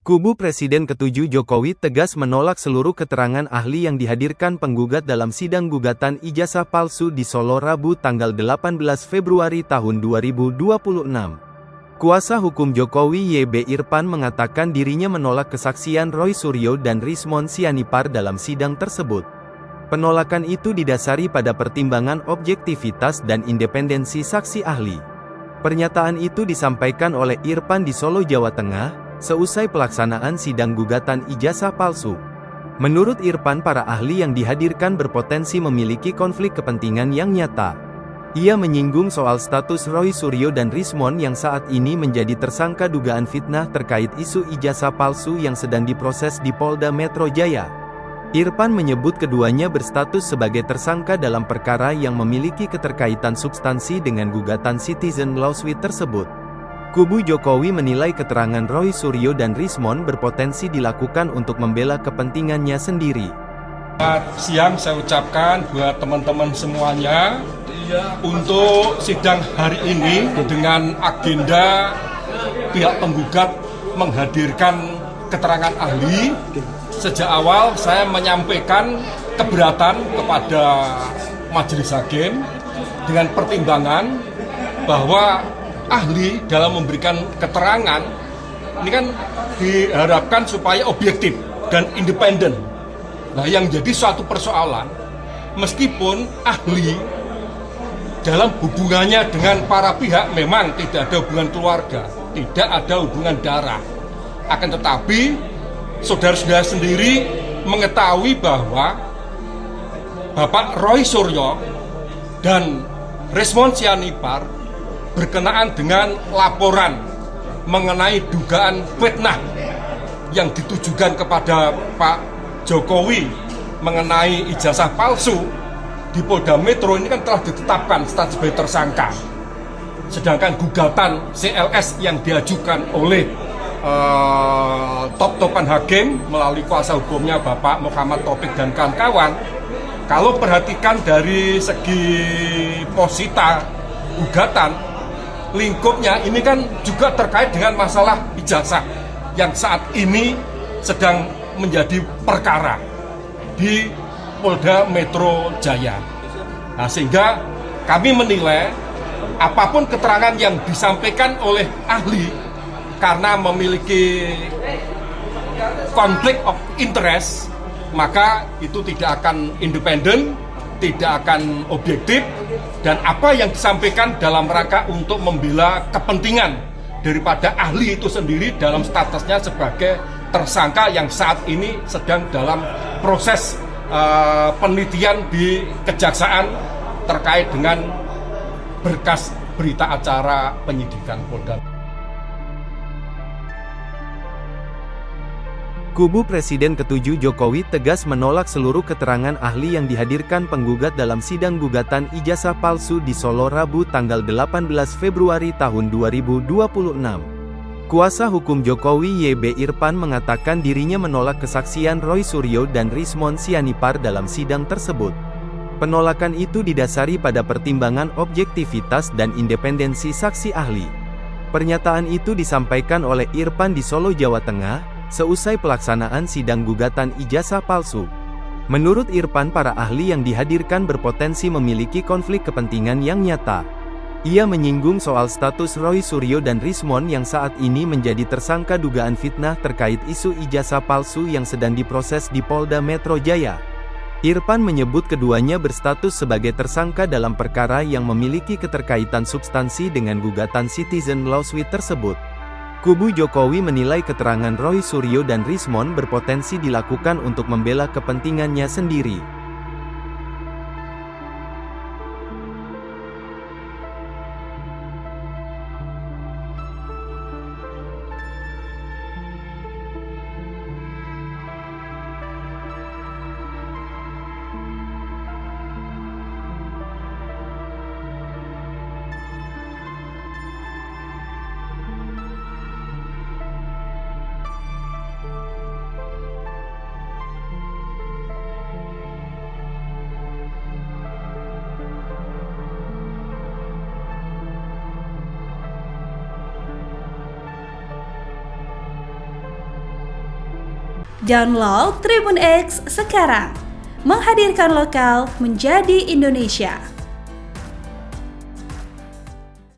Kubu Presiden ke-7 Jokowi tegas menolak seluruh keterangan ahli yang dihadirkan penggugat dalam sidang gugatan ijazah palsu di Solo Rabu tanggal 18 Februari tahun 2026. Kuasa hukum Jokowi YB Irfan mengatakan dirinya menolak kesaksian Roy Suryo dan Rismon Sianipar dalam sidang tersebut. Penolakan itu didasari pada pertimbangan objektivitas dan independensi saksi ahli. Pernyataan itu disampaikan oleh Irfan di Solo, Jawa Tengah, seusai pelaksanaan sidang gugatan ijazah palsu. Menurut Irfan, para ahli yang dihadirkan berpotensi memiliki konflik kepentingan yang nyata. Ia menyinggung soal status Roy Suryo dan Rismon yang saat ini menjadi tersangka dugaan fitnah terkait isu ijazah palsu yang sedang diproses di Polda Metro Jaya. Irfan menyebut keduanya berstatus sebagai tersangka dalam perkara yang memiliki keterkaitan substansi dengan gugatan Citizen Lawsuit tersebut. Kubu Jokowi menilai keterangan Roy Suryo dan Rismon berpotensi dilakukan untuk membela kepentingannya sendiri. Selamat siang saya ucapkan buat teman-teman semuanya untuk sidang hari ini dengan agenda pihak penggugat menghadirkan keterangan ahli. Sejak awal saya menyampaikan keberatan kepada majelis hakim dengan pertimbangan bahwa ahli dalam memberikan keterangan ini kan diharapkan supaya objektif dan independen. Nah, yang jadi suatu persoalan, meskipun ahli dalam hubungannya dengan para pihak memang tidak ada hubungan keluarga, tidak ada hubungan darah, akan tetapi saudara-saudara sendiri mengetahui bahwa Bapak Roy Suryo dan Rismon Sianipar berkenaan dengan laporan mengenai dugaan fitnah yang ditujukan kepada Pak Jokowi mengenai ijazah palsu di Polda Metro ini kan telah ditetapkan status sebagai tersangka. Sedangkan gugatan CLS yang diajukan oleh top-topan hakim melalui kuasa hukumnya Bapak Muhammad Taufik dan kawan-kawan, kalau perhatikan dari segi posita gugatan, lingkupnya ini kan juga terkait dengan masalah ijazah yang saat ini sedang menjadi perkara di Polda Metro Jaya. Nah, sehingga kami menilai apapun keterangan yang disampaikan oleh ahli karena memiliki konflik of interest, maka itu tidak akan independen, tidak akan objektif, dan apa yang disampaikan dalam rangka untuk membela kepentingan daripada ahli itu sendiri dalam statusnya sebagai tersangka yang saat ini sedang dalam proses penelitian di kejaksaan terkait dengan berkas berita acara penyidikan Polda. Kubu Presiden ke-7 Jokowi tegas menolak seluruh keterangan ahli yang dihadirkan penggugat dalam sidang gugatan ijazah palsu di Solo Rabu tanggal 18 Februari tahun 2026. Kuasa hukum Jokowi YB Irfan mengatakan dirinya menolak kesaksian Roy Suryo dan Rismon Sianipar dalam sidang tersebut. Penolakan itu didasari pada pertimbangan objektivitas dan independensi saksi ahli. Pernyataan itu disampaikan oleh Irfan di Solo, Jawa Tengah, seusai pelaksanaan sidang gugatan ijazah palsu. Menurut Irfan, para ahli yang dihadirkan berpotensi memiliki konflik kepentingan yang nyata. Ia menyinggung soal status Roy Suryo dan Rismon yang saat ini menjadi tersangka dugaan fitnah terkait isu ijazah palsu yang sedang diproses di Polda Metro Jaya. Irfan menyebut keduanya berstatus sebagai tersangka dalam perkara yang memiliki keterkaitan substansi dengan gugatan Citizen Lawsuit tersebut. Kubu Jokowi menilai keterangan Roy Suryo dan Rismon berpotensi dilakukan untuk membela kepentingannya sendiri. Download Tribun X sekarang. Menghadirkan lokal menjadi Indonesia.